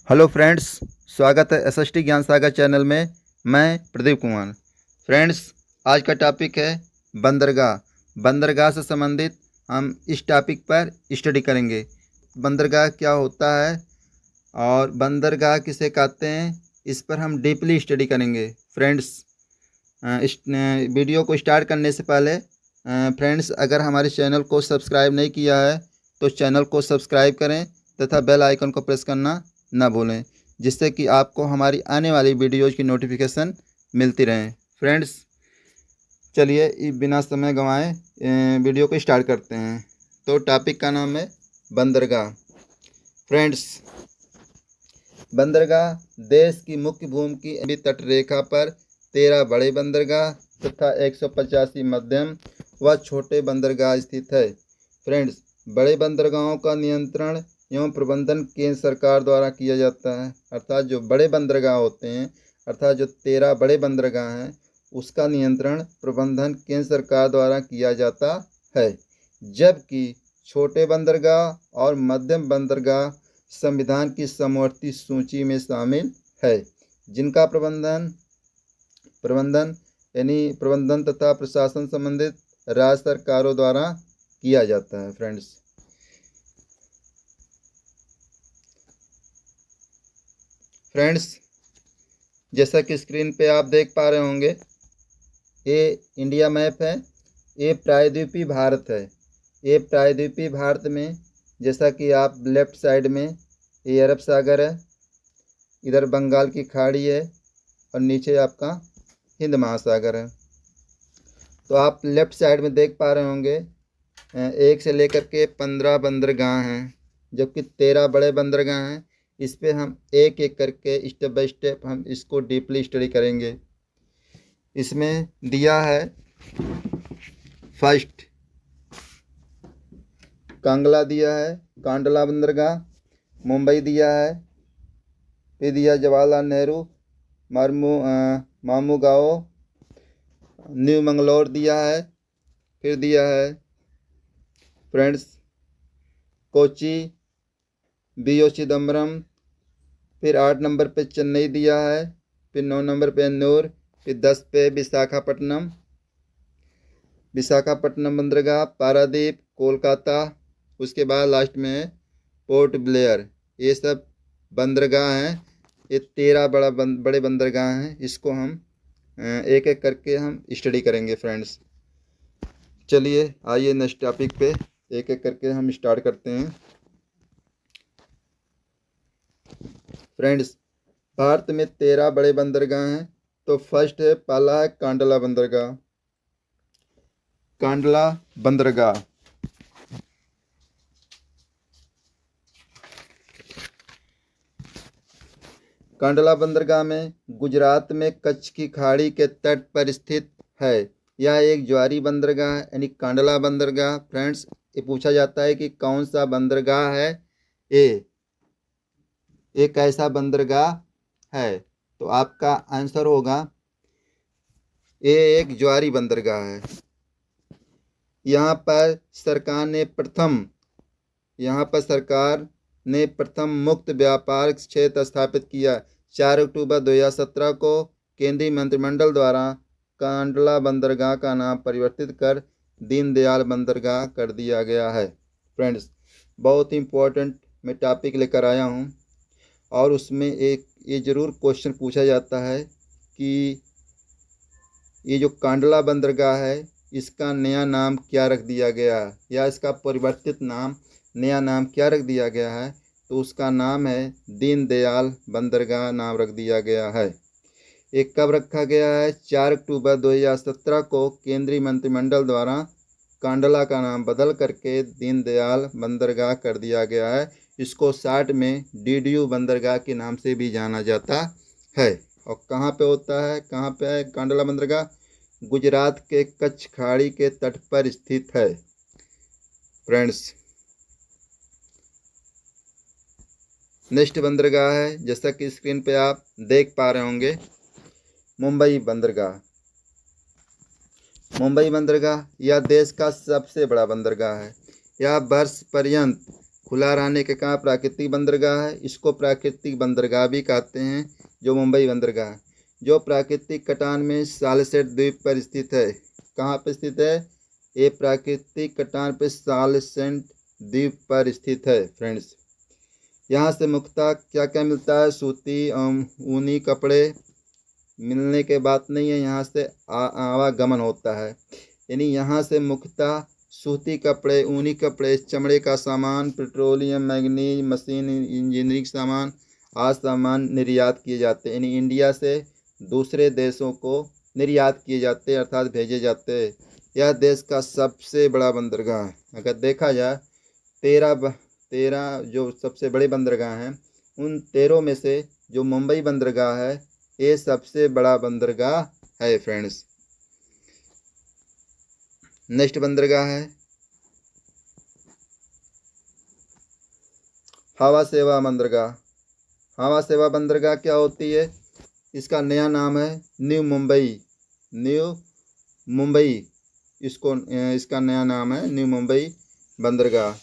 Hello friends, स्वागत है SST ज्ञान सागर चैनल में। मैं प्रदीप कुमार। फ्रेंड्स, आज का टॉपिक है बंदरगाह। बंदरगाह से संबंधित हम इस टॉपिक पर स्टडी करेंगे। बंदरगाह क्या होता है और बंदरगाह किसे कहते हैं, इस पर हम डीपली स्टडी करेंगे। फ्रेंड्स, इस वीडियो को स्टार्ट करने से पहले फ्रेंड्स, अगर हमारे चैनल को सब्सक्राइब नहीं किया है तो चैनल को सब्सक्राइब करें तथा बेल आइकन को प्रेस करना ना भूलें, जिससे कि आपको हमारी आने वाली वीडियोज़ की नोटिफिकेशन मिलती रहे। फ्रेंड्स, चलिए बिना समय गंवाए वीडियो को स्टार्ट करते हैं। तो टॉपिक का नाम है बंदरगाह। फ्रेंड्स, बंदरगाह देश की मुख्य भूमि की तटरेखा पर 13 बड़े बंदरगाह तथा 185 मध्यम व छोटे बंदरगाह स्थित है। फ्रेंड्स, बड़े बंदरगाहों का नियंत्रण एवं प्रबंधन केंद्र सरकार द्वारा किया जाता है। अर्थात जो बड़े बंदरगाह होते हैं, अर्थात जो 13 बड़े बंदरगाह हैं, उसका नियंत्रण प्रबंधन केंद्र सरकार द्वारा किया जाता है, जबकि छोटे बंदरगाह और मध्यम बंदरगाह संविधान की समवर्ती सूची में शामिल है, जिनका प्रबंधन तथा प्रशासन संबंधित राज्य सरकारों द्वारा किया जाता है। फ्रेंड्स, जैसा कि स्क्रीन पे आप देख पा रहे होंगे, ये इंडिया मैप है। ये प्रायद्वीपीय भारत है। ये प्रायद्वीपीय भारत में, जैसा कि आप लेफ्ट साइड में, ये अरब सागर है, इधर बंगाल की खाड़ी है और नीचे आपका हिंद महासागर है। तो आप लेफ्ट साइड में देख पा रहे होंगे 1 से लेकर के 15 बंदरगाह हैं, जबकि 13 बड़े बंदरगाह हैं। इस पे हम एक एक करके स्टेप बाय स्टेप हम इसको डीपली स्टडी करेंगे। इसमें दिया है फर्स्ट कांगला दिया है, कांडला बंदरगाह। मुंबई दिया है, फिर दिया जवाहरलाल नेहरू मामूगाओ। न्यू मंगलोर दिया है, फिर दिया है फ्रेंड्स कोची, बीओ चिदम्बरम। फिर 8 नंबर पे चेन्नई दिया है, फिर 9 नंबर पे एन्नूर, फिर 10 पे विशाखापट्टनम बंदरगाह, पारादीप, कोलकाता। उसके बाद लास्ट में पोर्ट ब्लेयर। ये सब बंदरगाह हैं। ये 13 बड़े बंदरगाह हैं। इसको हम एक एक करके हम स्टडी करेंगे। फ्रेंड्स, चलिए आइए नेक्स्ट टॉपिक पे एक एक करके हम स्टार्ट करते हैं। फ्रेंड्स, भारत में 13 बड़े बंदरगाह हैं। तो फर्स्ट है, पहला है कांडला बंदरगाह। कांडला बंदरगाह कांडला बंदरगाह में गुजरात में कच्छ की खाड़ी के तट पर स्थित है। यह एक ज्वारी बंदरगाह है, यानी कांडला बंदरगाह। फ्रेंड्स, ये पूछा जाता है कि कौन सा बंदरगाह है ये कैसा बंदरगाह है, तो आपका आंसर होगा ये एक ज्वारी बंदरगाह है। यहाँ पर सरकार ने प्रथम मुक्त व्यापार क्षेत्र स्थापित किया। 4 अक्टूबर 2017 को केंद्रीय मंत्रिमंडल द्वारा कांडला बंदरगाह का नाम परिवर्तित कर दीनदयाल बंदरगाह कर दिया गया है। फ्रेंड्स, बहुत इंपॉर्टेंट मैं टॉपिक लेकर आया हूँ, और उसमें एक ये ज़रूर क्वेश्चन पूछा जाता है कि ये जो कांडला बंदरगाह है, इसका नया नाम क्या रख दिया गया है, या इसका परिवर्तित नाम, नया नाम क्या रख दिया गया है, तो उसका नाम है दीनदयाल बंदरगाह नाम रख दिया गया है। ये कब रखा गया है? 4 अक्टूबर 2017 को केंद्रीय मंत्रिमंडल द्वारा कांडला का नाम बदल करके दीनदयाल बंदरगाह कर दिया गया है। इसको शॉर्ट में डीडीयू बंदरगाह के नाम से भी जाना जाता है। और कहाँ पे होता है, कहाँ पे है कांडला बंदरगाह? गुजरात के कच्छ खाड़ी के तट पर स्थित है। फ्रेंड्स, नेक्स्ट बंदरगाह है, जैसा कि स्क्रीन पे आप देख पा रहे होंगे, मुंबई बंदरगाह। मुंबई बंदरगाह यह देश का सबसे बड़ा बंदरगाह है। यह वर्ष पर्यंत खुला रहने के कारण प्राकृतिक बंदरगाह है। इसको प्राकृतिक बंदरगाह भी कहते हैं, जो मुंबई बंदरगाह, जो प्राकृतिक कटान में सालसेट द्वीप पर स्थित है। कहाँ पर स्थित है? ये प्राकृतिक कटान पर सालसेट द्वीप पर स्थित है फ्रेंड्स। यहाँ से मुख्यतः क्या क्या मिलता है? सूती ऊनी कपड़े मिलने के बात नहीं है, यहाँ से आवागमन होता है। यानी यहाँ से मुख्यतः सूती कपड़े, ऊनी कपड़े, चमड़े का सामान, पेट्रोलियम, मैग्नीज, मशीन, इंजीनियरिंग सामान आज सामान निर्यात किए जाते हैं। यानी इंडिया से दूसरे देशों को निर्यात किए जाते हैं, अर्थात भेजे जाते हैं। यह देश का सबसे बड़ा बंदरगाह है। अगर देखा जाए 13 जो सबसे बड़े बंदरगाह हैं, उन 13 में से जो मुंबई बंदरगाह है ये सबसे बड़ा बंदरगाह है फ्रेंड्स। नेक्स्ट बंदरगाह है हवा सेवा बंदरगाह। हवा सेवा बंदरगाह क्या होती है? इसका नया नाम है न्यू मुंबई। न्यू मुंबई इसका नया नाम है न्यू मुंबई बंदरगाह।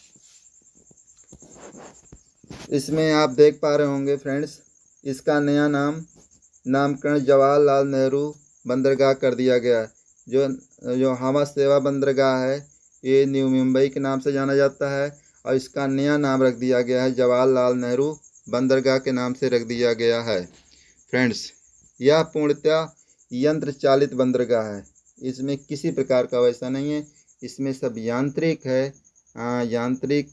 इसमें आप देख पा रहे होंगे फ्रेंड्स, इसका नया नामकरण जवाहरलाल नेहरू बंदरगाह कर दिया गया है। जो हवा सेवा बंदरगाह है ये न्यू मुंबई के नाम से जाना जाता है और इसका नया नाम रख दिया गया है जवाहरलाल नेहरू बंदरगाह के नाम से रख दिया गया है फ्रेंड्स। यह पूर्णतः यंत्र चालित बंदरगाह है। इसमें किसी प्रकार का वैसा नहीं है, इसमें सब यांत्रिक है। यांत्रिक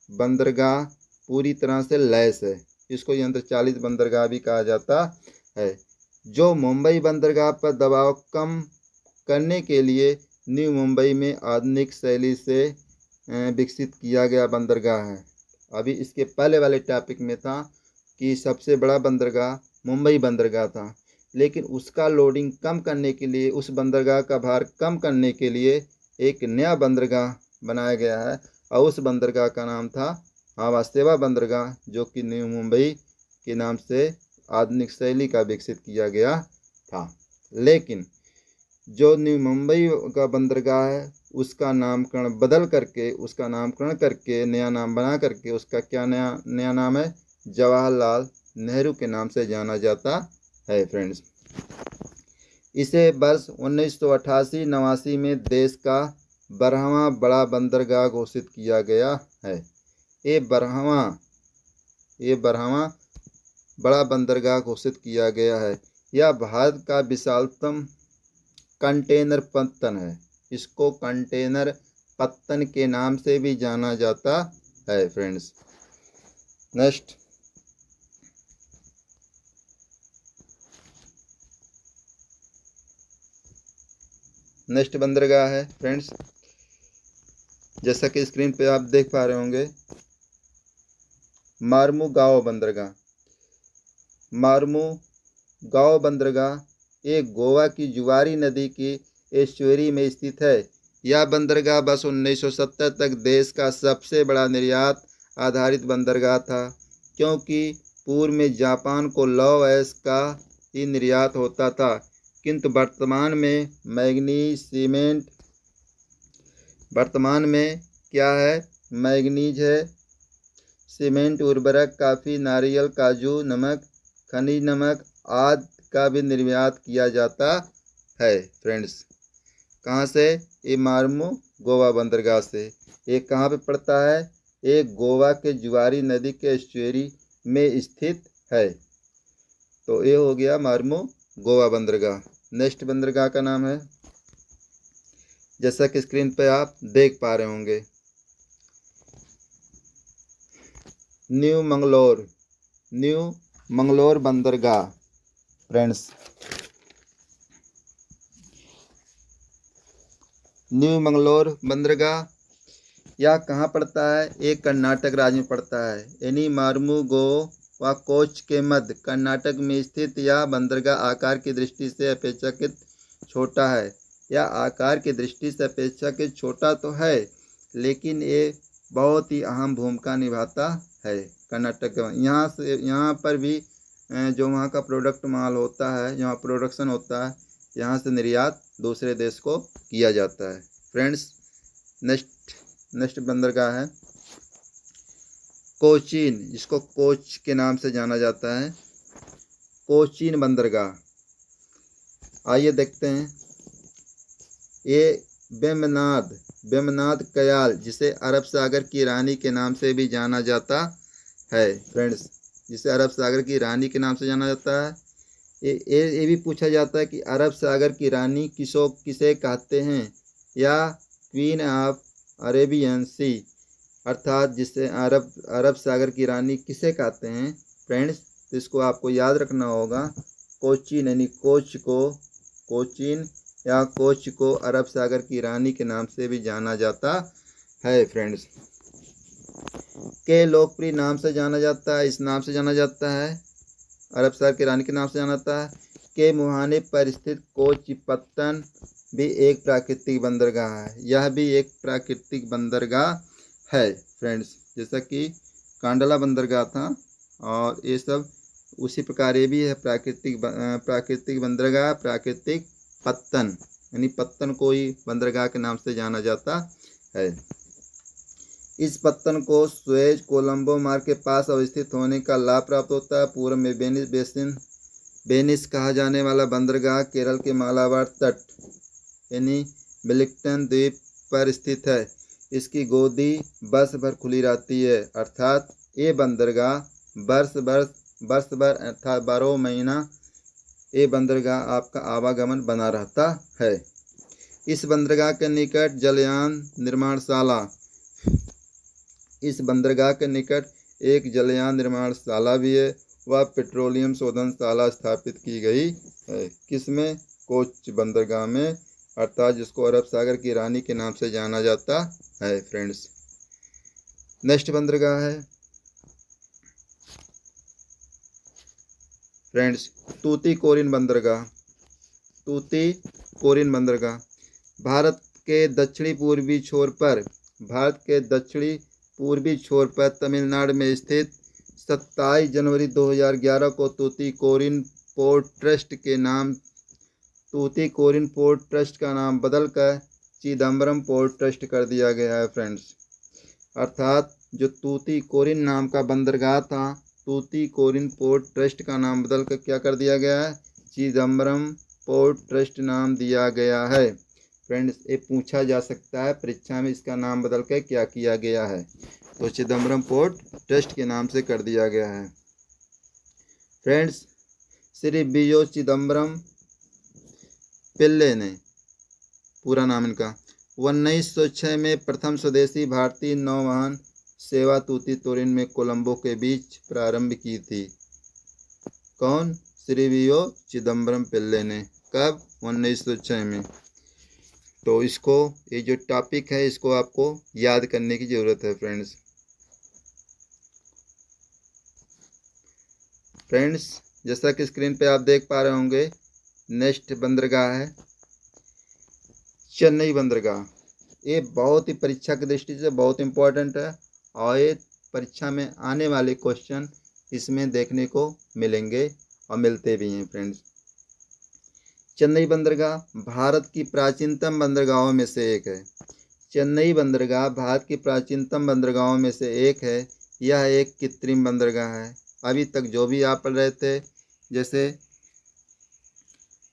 बंदरगाह पूरी तरह से लैस है। इसको यंत्र चालित बंदरगाह भी कहा जाता है। जो मुंबई बंदरगाह पर दबाव कम करने के लिए न्यू मुंबई में आधुनिक शैली से विकसित किया गया बंदरगाह है। अभी इसके पहले वाले टॉपिक में था कि सबसे बड़ा बंदरगाह मुंबई बंदरगाह था, लेकिन उसका लोडिंग कम करने के लिए, उस बंदरगाह का भार कम करने के लिए एक नया बंदरगाह बनाया गया है और उस बंदरगाह का नाम था हवा सेवा बंदरगाह, जो कि न्यू मुंबई के नाम से आधुनिक शैली का विकसित किया गया था। लेकिन जो न्यू मुंबई का बंदरगाह है उसका नामकरण करके नया नाम बना करके उसका क्या नया नाम है? जवाहरलाल नेहरू के नाम से जाना जाता है फ्रेंड्स। इसे वर्ष 1988-89 में देश का 12वां बड़ा बंदरगाह घोषित किया गया है। ये 12वां बड़ा बंदरगाह घोषित किया गया है। यह भारत का विशालतम कंटेनर पत्तन है। इसको कंटेनर पत्तन के नाम से भी जाना जाता है फ्रेंड्स। नेक्स्ट बंदरगाह है फ्रेंड्स, जैसा कि स्क्रीन पे आप देख पा रहे होंगे, मार्मुगाओ बंदरगाह। मार्मुगाओ बंदरगाह एक गोवा की जुआरी नदी की एस्चुरी में स्थित है। यह बंदरगाह बस 1970 तक देश का सबसे बड़ा निर्यात आधारित बंदरगाह था, क्योंकि पूर्व में जापान को लौह अयस्क का ही निर्यात होता था, किंतु वर्तमान में क्या है? मैग्नीज है, सीमेंट, उर्वरक, काफ़ी, नारियल, काजू, नमक, खनिज नमक आदि का भी निर्यात किया जाता है फ्रेंड्स। कहाँ से? ये मार्मुगोवा बंदरगाह से। ये कहाँ पे पड़ता है? ये गोवा के जुआरी नदी के एस्चुरी में स्थित है। तो ये हो गया मार्मुगोवा बंदरगाह। नेक्स्ट बंदरगाह का नाम है, जैसा कि स्क्रीन पे आप देख पा रहे होंगे, न्यू मंगलोर बंदरगाह फ्रेंड्स। न्यू मंगलोर बंदरगाह यह कहाँ पड़ता है? ये कर्नाटक राज्य में पड़ता है। यानी मार्मुगोवा कोच के मध्य कर्नाटक में स्थित यह बंदरगाह आकार की दृष्टि से अपेक्षाकृत छोटा है। यह आकार की दृष्टि से अपेक्षाकृत छोटा तो है, लेकिन ये बहुत ही अहम भूमिका निभाता है कर्नाटक का। यहाँ पर भी जो वहाँ का प्रोडक्ट माल होता है, जहाँ प्रोडक्शन होता है, यहाँ से निर्यात दूसरे देश को किया जाता है फ्रेंड्स। नेक्स्ट बंदरगाह है कोचीन, जिसको कोच के नाम से जाना जाता है, कोचीन बंदरगाह। आइए देखते हैं। ये बेमनाद कयाल, जिसे अरब सागर की रानी के नाम से भी जाना जाता है फ्रेंड्स, जिसे अरब सागर की रानी के नाम से जाना जाता है। ये भी पूछा जाता है कि अरब सागर की रानी किसे कहते हैं, या क्वीन ऑफ अरेबियन सी, अर्थात जिसे अरब सागर की रानी किसे कहते हैं फ्रेंड्स। तो इसको आपको याद रखना होगा। कोचीन यानी कोचीन या कोच को अरब सागर की रानी के नाम से भी जाना जाता है फ्रेंड्स। के लोकप्रिय नाम से जाना जाता है, इस नाम से जाना जाता है, अरब सागर की रानी के नाम से जाना जाता है। के मुहाने पर स्थित कोचीपत्तन भी एक प्राकृतिक बंदरगाह है, यह भी एक प्राकृतिक बंदरगाह है फ्रेंड्स, जैसा कि कांडला बंदरगाह था, और ये सब उसी प्रकार ये भी है प्राकृतिक बंदरगाह, प्राकृतिक पत्तन, यानी पत्तन को ही बंदरगाह के नाम से जाना जाता है। इस पत्तन को सुएज कोलंबो मार्ग के पास अवस्थित होने का लाभ प्राप्त होता है। पूर्व में वेनिस कहा जाने वाला बंदरगाह केरल के मालाबार तट यानी वेलिंगटन द्वीप पर स्थित है। इसकी गोदी वर्ष भर खुली रहती है, अर्थात ये बंदरगाह वर्ष भर अर्थात 12 महीना ये बंदरगाह आपका आवागमन बना रहता है। इस बंदरगाह के निकट इस बंदरगाह के निकट एक जलयान निर्माणशाला भी है। वह पेट्रोलियम शोधनशाला स्थापित की गई है। किसमें? कोच बंदरगाह में, अर्थात जिसको अरब सागर की रानी के नाम से जाना जाता है फ्रेंड्स। नेक्स्ट बंदरगाह है फ्रेंड्स तूतीकोरिन बंदरगाह। तूतीकोरिन बंदरगाह भारत के दक्षिणी पूर्वी छोर पर तमिलनाडु में स्थित 27 जनवरी 2011 को तूतीकोरिन पोर्ट ट्रस्ट का नाम बदलकर चिदम्बरम पोर्ट ट्रस्ट कर दिया गया है फ्रेंड्स। अर्थात जो तूतीकोरिन नाम का बंदरगाह था, तूतीकोरिन पोर्ट ट्रस्ट का नाम बदलकर क्या कर दिया गया है? चिदम्बरम पोर्ट ट्रस्ट नाम दिया गया है फ्रेंड्स। ये पूछा जा सकता है परीक्षा में, इसका नाम बदल के क्या किया गया है, तो चिदम्बरम पोर्ट ट्रस्ट के नाम से कर दिया गया है फ्रेंड्स। श्री बी.ओ. चिदम्बरम पिल्ले ने, पूरा नाम इनका, 1906 में प्रथम स्वदेशी भारतीय नौवहन सेवा तूतीकोरिन में कोलंबो के बीच प्रारंभ की थी। कौन? श्री बी.ओ. चिदम्बरम पिल्ले ने। कब? 1906 में। तो इसको, ये जो टॉपिक है इसको आपको याद करने की ज़रूरत है फ्रेंड्स। जैसा कि स्क्रीन पे आप देख पा रहे होंगे, नेक्स्ट बंदरगाह है चेन्नई बंदरगाह। ये बहुत ही परीक्षा की दृष्टि से बहुत इंपॉर्टेंट है, और ये परीक्षा में आने वाले क्वेश्चन इसमें देखने को मिलेंगे और मिलते भी हैं फ्रेंड्स। चेन्नई बंदरगाह भारत की प्राचीनतम बंदरगाहों में से एक है। चेन्नई बंदरगाह भारत की प्राचीनतम बंदरगाहों में से एक है। यह एक कृत्रिम बंदरगाह है। अभी तक जो भी आप पढ़ रहे थे, जैसे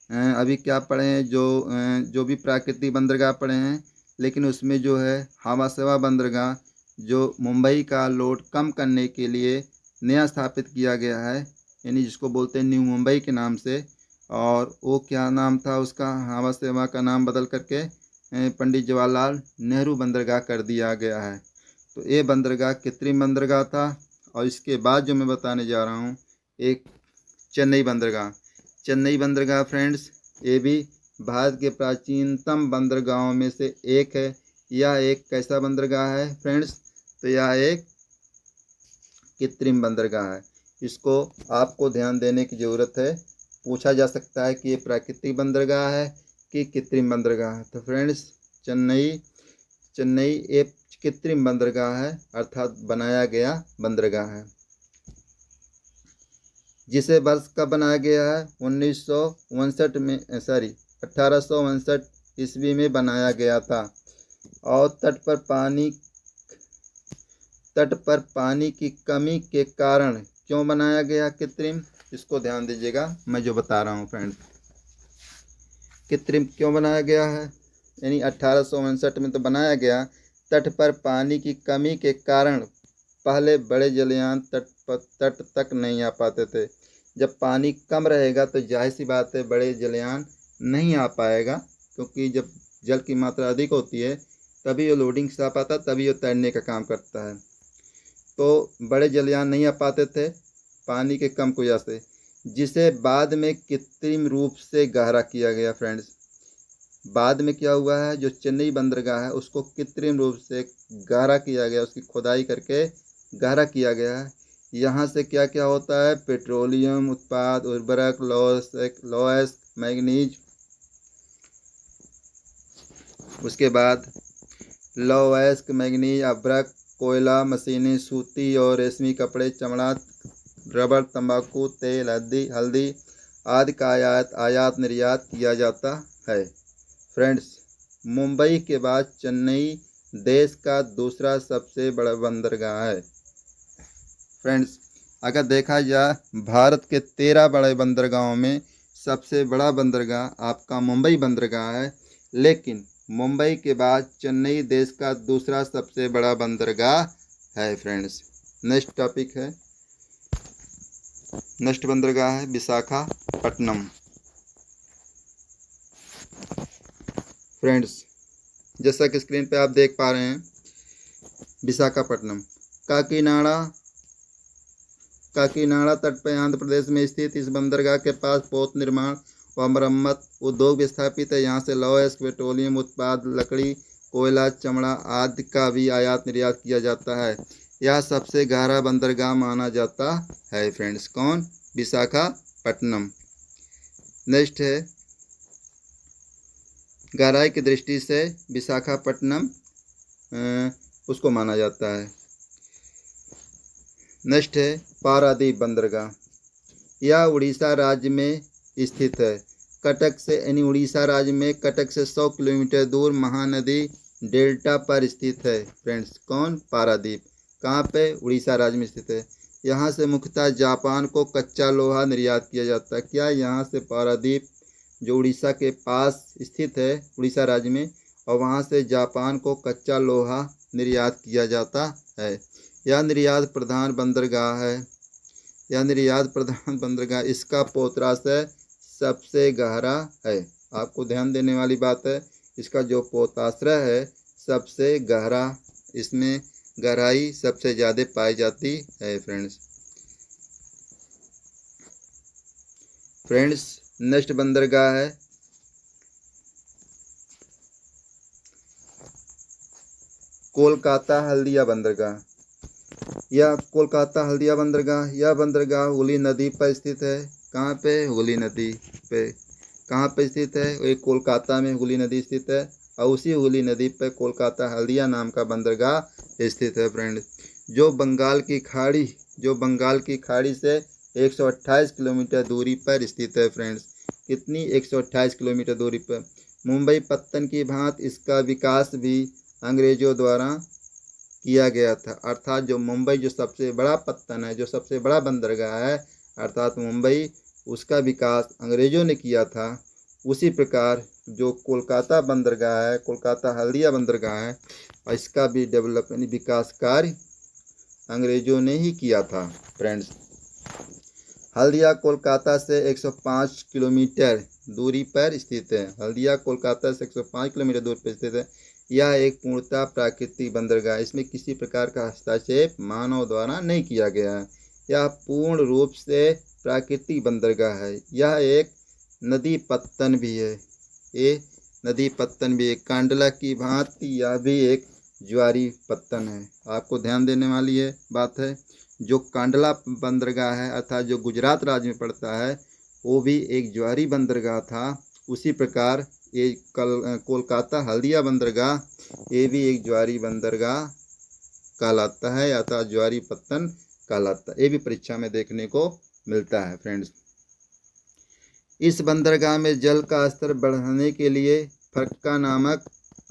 अभी क्या पढ़े हैं, जो भी प्राकृतिक बंदरगाह पढ़े हैं, लेकिन उसमें जो है हवा सेवा बंदरगाह जो मुंबई का लोड कम करने के लिए नया स्थापित किया गया है, यानी जिसको बोलते हैं न्यू मुंबई के नाम से, और वो क्या नाम था उसका, हवा सेवा का नाम बदल करके पंडित जवाहरलाल नेहरू बंदरगाह कर दिया गया है। तो ये बंदरगाह कृत्रिम बंदरगाह था। और इसके बाद जो मैं बताने जा रहा हूँ, एक चेन्नई बंदरगाह फ्रेंड्स, ये भी भारत के प्राचीनतम बंदरगाहों में से एक है। यह एक कैसा बंदरगाह है फ्रेंड्स? तो यह एक कृत्रिम बंदरगाह है। इसको आपको ध्यान देने की ज़रूरत है। पूछा जा सकता है कि ये प्राकृतिक बंदरगाह है कि कृत्रिम बंदरगाह है। तो फ्रेंड्स चेन्नई एक कृत्रिम बंदरगाह है, अर्थात बनाया गया बंदरगाह है। जिसे वर्ष कब बनाया गया है? 1859 ईस्वी में बनाया गया था। और तट पर तट पर पानी की कमी के कारण क्यों बनाया गया कृत्रिम? इसको ध्यान दीजिएगा, मैं जो बता रहा हूँ फ्रेंड्स। कृत्रिम क्यों बनाया गया है, यानी 1859 में तो बनाया गया। तट पर पानी की कमी के कारण पहले बड़े जलयान तट तक नहीं आ पाते थे। जब पानी कम रहेगा तो जाहिर सी बात है बड़े जलयान नहीं आ पाएगा, क्योंकि जब जल की मात्रा अधिक होती है तभी वो लोडिंग से आ पाता, तभी वो तैरने का काम करता है। तो बड़े जलयान नहीं आ पाते थे पानी के कम की वजह से, जिसे बाद में कृत्रिम रूप से गहरा किया गया फ्रेंड्स। बाद में क्या हुआ है, जो चेन्नई बंदरगाह है उसको कृत्रिम रूप से गहरा किया गया, उसकी खुदाई करके गहरा किया गया है। यहाँ से क्या क्या होता है, पेट्रोलियम उत्पाद, उर्वरक, लौह, मैग्नीज, उसके बाद लौह, मैग्नीज, अभ्रक, कोयला, मशीनें, सूती और रेशमी कपड़े, चमड़ा, रबड़, तंबाकू, तेल, हल्दी आदि का आयात निर्यात किया जाता है। फ्रेंड्स, मुंबई के बाद चेन्नई देश का दूसरा सबसे बड़ा बंदरगाह है। फ्रेंड्स, अगर देखा जाए भारत के 13 बड़े बंदरगाहों में सबसे बड़ा बंदरगाह आपका मुंबई बंदरगाह है, लेकिन मुंबई के बाद चेन्नई देश का दूसरा सबसे बड़ा बंदरगाह है। फ्रेंड्स, नेक्स्ट टॉपिक है, नेक्स्ट बंदरगाह है विशाखापट्टनम। फ्रेंड्स, जैसा कि स्क्रीन पे आप देख पा रहे हैं, विशाखापट्टनम काकीनाडा तट पर आंध्र प्रदेश में स्थित इस बंदरगाह के पास पोत निर्माण व मरम्मत उद्योग भी स्थापित है। यहाँ से लौह, पेट्रोलियम उत्पाद, लकड़ी, कोयला, चमड़ा आदि का भी आयात निर्यात किया जाता है। यह सबसे गहरा बंदरगाह माना जाता है। फ्रेंड्स, कौन? विशाखापट्टनम। नेक्स्ट है, गहराई की दृष्टि से विशाखापट्टनम उसको माना जाता है। नेक्स्ट है पारादीप बंदरगाह। यह उड़ीसा राज्य में स्थित है। कटक से, यानी उड़ीसा राज्य में कटक से 100 किलोमीटर दूर महानदी डेल्टा पर स्थित है। फ्रेंड्स, कौन? पारादीप। कहाँ पे? उड़ीसा राज्य में स्थित है। यहाँ से मुख्यतः जापान को कच्चा लोहा निर्यात किया जाता है। क्या? यहाँ से पारादीप जो उड़ीसा के पास स्थित है, उड़ीसा राज्य में, और वहाँ से जापान को कच्चा लोहा निर्यात किया जाता है। यह निर्यात प्रधान बंदरगाह है। यह निर्यात प्रधान बंदरगाह, इसका पोताश्रय सबसे गहरा है। आपको ध्यान देने वाली बात है, इसका जो पोताश्रय है सबसे गहरा, इसमें गहराई सबसे ज़्यादा पाई जाती है। फ्रेंड्स, नेक्स्ट बंदरगाह है कोलकाता हल्दिया बंदरगाह। यह कोलकाता हल्दिया बंदरगाह, यह बंदरगाह हुगली नदी पर स्थित है। कहाँ पे? हुगली नदी पे। कहाँ पे स्थित है? ये कोलकाता में हुगली नदी स्थित है, और उसी हुगली नदी पर कोलकाता हल्दिया नाम का बंदरगाह स्थित है। फ्रेंड्स, जो बंगाल की खाड़ी से 128 किलोमीटर दूरी पर स्थित है। फ्रेंड्स, कितनी? 128 किलोमीटर दूरी पर। मुंबई पत्तन की भांति इसका विकास भी अंग्रेजों द्वारा किया गया था। अर्थात जो मुंबई जो सबसे बड़ा पत्तन है, जो सबसे बड़ा बंदरगाह है, अर्थात मुंबई, उसका विकास अंग्रेजों ने किया था। उसी प्रकार जो कोलकाता बंदरगाह है, कोलकाता हल्दिया बंदरगाह है, इसका भी डेवलपमेंट विकास कार्य अंग्रेजों ने ही किया था। फ्रेंड्स, हल्दिया कोलकाता से 105 किलोमीटर दूरी पर स्थित है। हल्दिया कोलकाता से 105 किलोमीटर दूर पर स्थित है। यह एक पूर्णतः प्राकृतिक बंदरगाह, इसमें किसी प्रकार का हस्तक्षेप मानव द्वारा नहीं किया गया है। यह पूर्ण रूप से प्राकृतिक बंदरगाह है। यह एक नदी पत्तन भी है। ये नदी पत्तन भी है। कांडला की भांति यह भी एक ज्वारी पत्तन है। आपको ध्यान देने वाली ये बात है, जो कांडला बंदरगाह है, अर्थात जो गुजरात राज्य में पड़ता है, वो भी एक ज्वारी बंदरगाह था। उसी प्रकार ये कोलकाता हल्दिया बंदरगाह, ये भी एक ज्वारी बंदरगाह कहलाता है, अर्थात ज्वारी पत्तन कहलाता है। ये भी परीक्षा में देखने को मिलता है। फ्रेंड्स, इस बंदरगाह में जल का स्तर बढ़ाने के लिए फरक्का नामक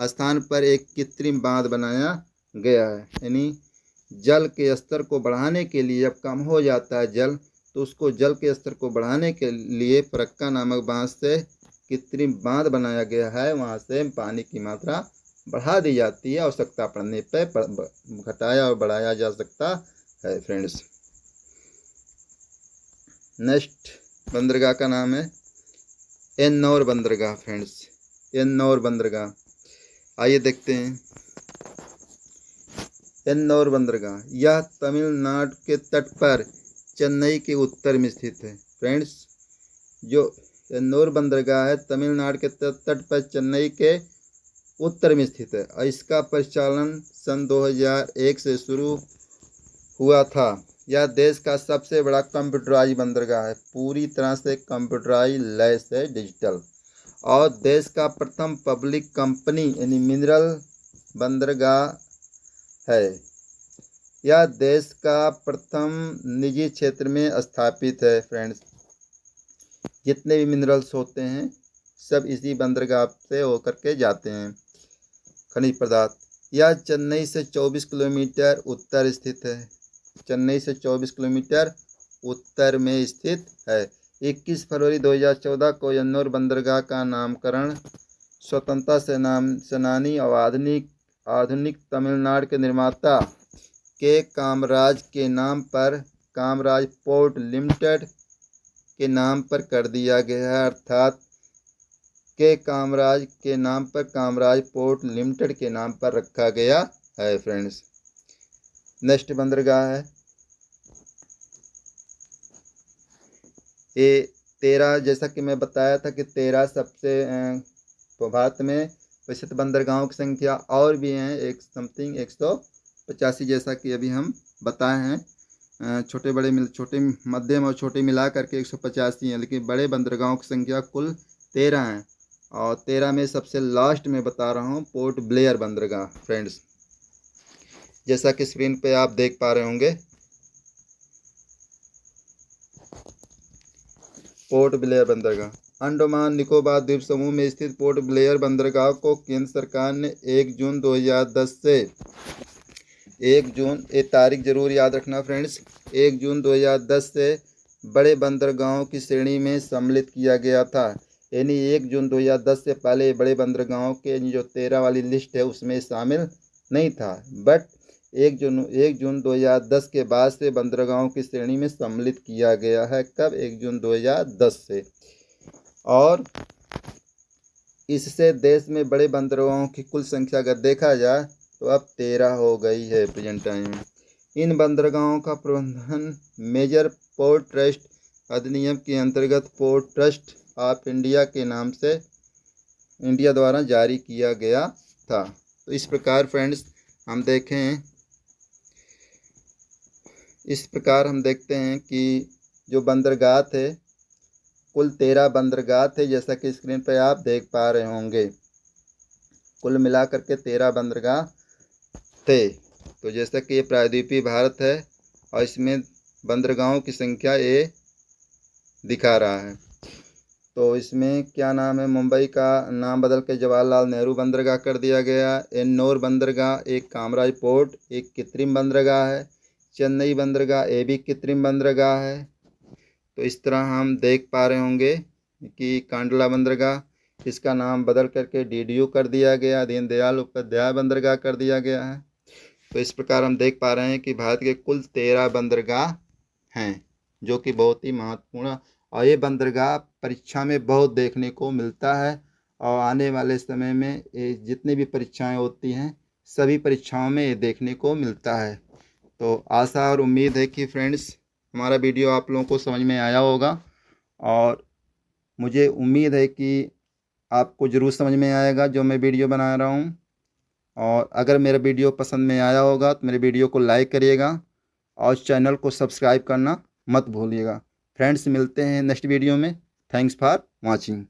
स्थान पर एक कृत्रिम बांध बनाया गया है। यानी जल के स्तर को बढ़ाने के लिए जब कम हो जाता है जल, तो उसको जल के स्तर को बढ़ाने के लिए फरक्का नामक बांध से कृत्रिम बांध बनाया गया है। वहाँ से पानी की मात्रा बढ़ा दी जाती है, आवश्यकता पड़ने पर घटाया और बढ़ाया जा सकता है फ्रेंड्स। नेक्स्ट बंदरगाह का नाम है एन्नौर बंदरगाह फ्रेंड्स, एन्नौर बंदरगाह। आइए देखते हैं एन्नौर बंदरगाह। यह तमिलनाडु के तट पर चेन्नई के उत्तर में स्थित है फ्रेंड्स। जो एन्नौर बंदरगाह है तमिलनाडु के तट पर चेन्नई के उत्तर में स्थित है और इसका परिचालन सन 2001 से शुरू हुआ था। यह देश का सबसे बड़ा कंप्यूटराइज बंदरगाह है, पूरी तरह से कंप्यूटराइज लैस है, डिजिटल, और देश का प्रथम पब्लिक कंपनी यानी मिनरल बंदरगाह है। यह देश का प्रथम निजी क्षेत्र में स्थापित है फ्रेंड्स। जितने भी मिनरल्स होते हैं सब इसी बंदरगाह से होकर के जाते हैं, खनिज पदार्थ। यह चेन्नई से 24 किलोमीटर उत्तर स्थित है, चेन्नई से 24 किलोमीटर उत्तर में स्थित है। 21 फरवरी 2014 को एन्नौर बंदरगाह का नामकरण स्वतंत्रता सेनानी और आधुनिक तमिलनाडु के निर्माता के कामराज के नाम पर, कामराज पोर्ट लिमिटेड के नाम पर कर दिया गया है, अर्थात के कामराज के नाम पर कामराज पोर्ट लिमिटेड के नाम पर रखा गया है फ्रेंड्स। नेक्स्ट बंदरगाह है ये 13, जैसा कि मैं बताया था कि 13 सबसे भारत में वैसे बंदरगाहों की संख्या और भी हैं, एक समथिंग 185 जैसा कि अभी हम बताए हैं। छोटे मध्यम और छोटे मिला करके 185 हैं, लेकिन बड़े बंदरगाहों की संख्या कुल 13 हैं। और 13 में सबसे लास्ट में बता रहा हूँ पोर्ट ब्लेयर बंदरगाह फ्रेंड्स, जैसा कि स्क्रीन पे आप देख पा रहे होंगे। पोर्ट ब्लेयर बंदरगाह अंडमान निकोबार द्वीप समूह में स्थित पोर्ट ब्लेयर बंदरगाह को केंद्र सरकार ने 1 जून 2010 से 1 जून, ये तारीख जरूर याद रखना फ्रेंड्स, 1 जून 2010 से बड़े बंदरगाहों की श्रेणी में सम्मिलित किया गया था। यानी 1 जून 2010 से पहले बड़े बंदरगाहों के जो 13 वाली लिस्ट है उसमें शामिल नहीं था, बट 1 जून 2010 के बाद से बंदरगाहों की श्रेणी में सम्मिलित किया गया है। कब? 1 जून 2010 से। और इससे देश में बड़े बंदरगाहों की कुल संख्या अगर देखा जाए तो अब 13 हो गई है प्रेजेंट टाइम में। इन बंदरगाहों का प्रबंधन मेजर पोर्ट ट्रस्ट अधिनियम के अंतर्गत पोर्ट ट्रस्ट ऑफ इंडिया के नाम से इंडिया द्वारा जारी किया गया था। तो इस प्रकार फ्रेंड्स हम देखते हैं कि जो बंदरगाह थे कुल 13 बंदरगाह थे, जैसा कि स्क्रीन पर आप देख पा रहे होंगे। कुल मिलाकर के 13 बंदरगाह थे। तो जैसा कि ये प्रायद्वीपीय भारत है और इसमें बंदरगाहों की संख्या ये दिखा रहा है। तो इसमें क्या नाम है, मुंबई का नाम बदल के जवाहरलाल नेहरू बंदरगाह कर दिया गया। एन्नौर बंदरगाह एक कामराज पोर्ट एक कृत्रिम बंदरगाह है। चेन्नई बंदरगाह ये भी कृत्रिम बंदरगाह है। तो इस तरह हम देख पा रहे होंगे कि कांडला बंदरगाह इसका नाम बदल करके DDU कर दिया गया, दीनदयाल उपाध्याय बंदरगाह कर दिया गया है। तो इस प्रकार हम देख पा रहे हैं कि भारत के कुल 13 बंदरगाह हैं, जो कि बहुत ही महत्वपूर्ण, और ये बंदरगाह परीक्षा में बहुत देखने को मिलता है। और आने वाले समय में ये जितनी भी परीक्षाएं होती हैं सभी परीक्षाओं में ये देखने को मिलता है। तो आशा और उम्मीद है कि फ्रेंड्स हमारा वीडियो आप लोगों को समझ में आया होगा, और मुझे उम्मीद है कि आपको ज़रूर समझ में आएगा जो मैं वीडियो बना रहा हूँ। और अगर मेरा वीडियो पसंद में आया होगा तो मेरे वीडियो को लाइक करिएगा और चैनल को सब्सक्राइब करना मत भूलिएगा। फ्रेंड्स मिलते हैं नेक्स्ट वीडियो में। Thanks for watching.